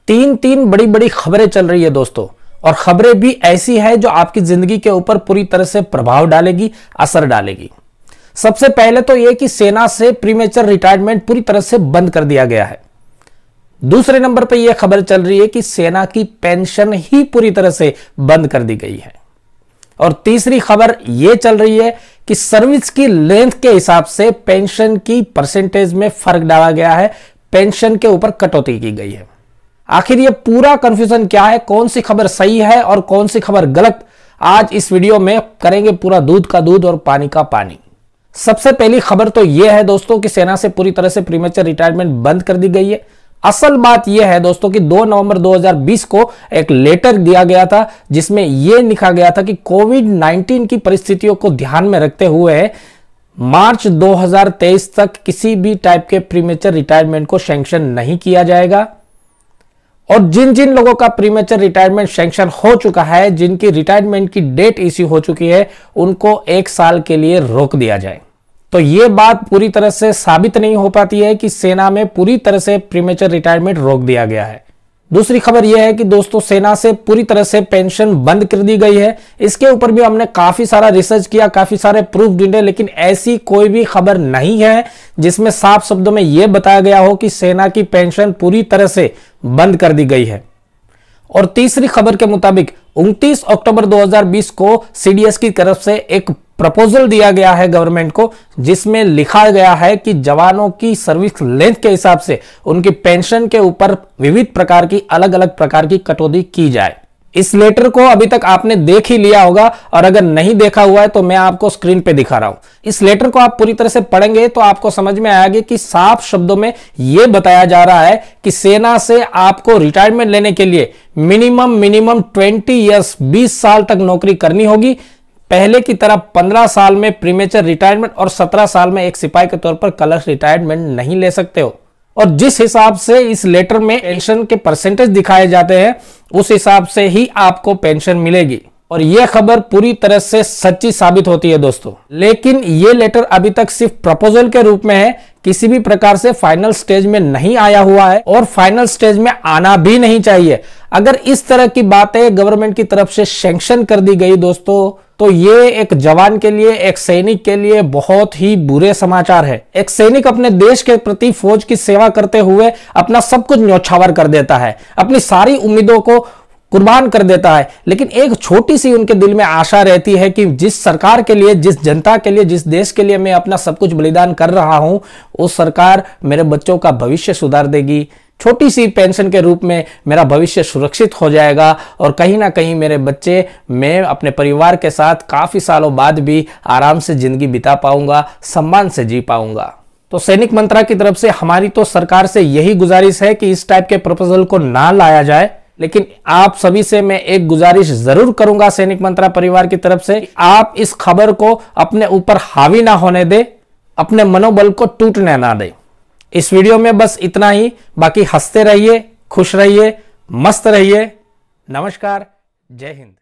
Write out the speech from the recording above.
तीन तीन बड़ी बड़ी खबरें चल रही है दोस्तों, और खबरें भी ऐसी है जो आपकी जिंदगी के ऊपर पूरी तरह से प्रभाव डालेगी, असर डालेगी। सबसे पहले तो यह कि सेना से प्रीमेचर रिटायरमेंट पूरी तरह से बंद कर दिया गया है। दूसरे नंबर पर यह खबर चल रही है कि सेना की पेंशन ही पूरी तरह से बंद कर दी गई है। और तीसरी खबर यह चल रही है कि सर्विस की लेंथ के हिसाब से पेंशन की परसेंटेज में फर्क डाला गया है, पेंशन के ऊपर कटौती की गई है। आखिर यह पूरा कंफ्यूजन क्या है, कौन सी खबर सही है और कौन सी खबर गलत, आज इस वीडियो में करेंगे पूरा दूध का दूध और पानी का पानी। सबसे पहली खबर तो यह है दोस्तों कि सेना से पूरी तरह से प्रीमेचर रिटायरमेंट बंद कर दी गई है। असल बात यह है दोस्तों कि 2 नवंबर 2020 को एक लेटर दिया गया था जिसमें यह लिखा गया था कि कोविड-19 की परिस्थितियों को ध्यान में रखते हुए मार्च 2023 तक किसी भी टाइप के प्रीमेचर रिटायरमेंट को सैंक्शन नहीं किया जाएगा। और जिन जिन लोगों का प्रीमेचर रिटायरमेंट सैंक्शन हो चुका है, जिनकी रिटायरमेंट की डेट इश्यू हो चुकी है, उनको 1 साल के लिए रोक दिया जाए। तो यह बात पूरी तरह से साबित नहीं हो पाती है कि सेना में पूरी तरह से प्रीमेचर रिटायरमेंट रोक दिया गया है। दूसरी खबर यह है कि दोस्तों सेना से पूरी तरह से पेंशन बंद कर दी गई है। इसके ऊपर भी हमने काफी सारा रिसर्च किया, काफी सारे प्रूफ ढूंढे, लेकिन ऐसी कोई भी खबर नहीं है जिसमें साफ शब्दों में यह बताया गया हो कि सेना की पेंशन पूरी तरह से बंद कर दी गई है। और तीसरी खबर के मुताबिक 29 अक्टूबर 2020 को सीडीएस की तरफ से एक प्रपोजल दिया गया है गवर्नमेंट को, जिसमें लिखा गया है कि जवानों की सर्विस लेंथ के हिसाब से उनकी पेंशन के ऊपर विविध प्रकार की अलग अलग प्रकार की कटौती की जाए। इस लेटर को अभी तक आपने देख ही लिया होगा, और अगर नहीं देखा हुआ है तो मैं आपको स्क्रीन पे दिखा रहा हूं। इस लेटर को आप पूरी तरह से पढ़ेंगे तो आपको समझ में आएगा कि साफ शब्दों में यह बताया जा रहा है कि सेना से आपको रिटायरमेंट लेने के लिए मिनिमम 20 ईयर्स 20 साल तक नौकरी करनी होगी। पहले की तरह 15 साल में प्रीमेचर रिटायरमेंट और 17 साल में एक सिपाही के तौर पर कलश रिटायरमेंट नहीं ले सकते हो। और जिस हिसाब से इस लेटर में पेंशन के परसेंटेज दिखाए जाते हैं, उस हिसाब से ही आपको पेंशन मिलेगी। और यह खबर पूरी तरह से सच्ची साबित होती है दोस्तों। लेकिन यह लेटर अभी तक सिर्फ प्रपोजल के रूप में है, किसी भी प्रकार से फाइनल स्टेज में नहीं आया हुआ है और फाइनल स्टेज में आना भी नहीं चाहिए। अगर इस तरह की बातें गवर्नमेंट की तरफ से सैंक्शन कर दी गई दोस्तों, तो ये एक जवान के लिए, एक सैनिक के लिए बहुत ही बुरे समाचार है। एक सैनिक अपने देश के प्रति फौज की सेवा करते हुए अपना सब कुछ न्यौछावर कर देता है, अपनी सारी उम्मीदों को कुर्बान कर देता है, लेकिन एक छोटी सी उनके दिल में आशा रहती है कि जिस सरकार के लिए, जिस जनता के लिए, जिस देश के लिए मैं अपना सब कुछ बलिदान कर रहा हूं, वो सरकार मेरे बच्चों का भविष्य सुधार देगी। छोटी सी पेंशन के रूप में मेरा भविष्य सुरक्षित हो जाएगा और कहीं ना कहीं मेरे बच्चे, मैं अपने परिवार के साथ काफी सालों बाद भी आराम से जिंदगी बिता पाऊंगा, सम्मान से जी पाऊंगा। तो सैनिक मंत्रा की तरफ से हमारी तो सरकार से यही गुजारिश है कि इस टाइप के प्रपोजल को ना लाया जाए। लेकिन आप सभी से मैं एक गुजारिश जरूर करूंगा सैनिक मंत्रा परिवार की तरफ से, आप इस खबर को अपने ऊपर हावी ना होने दे, अपने मनोबल को टूटने ना दे। इस वीडियो में बस इतना ही, बाकी हंसते रहिए, खुश रहिए, मस्त रहिए। नमस्कार, जय हिंद।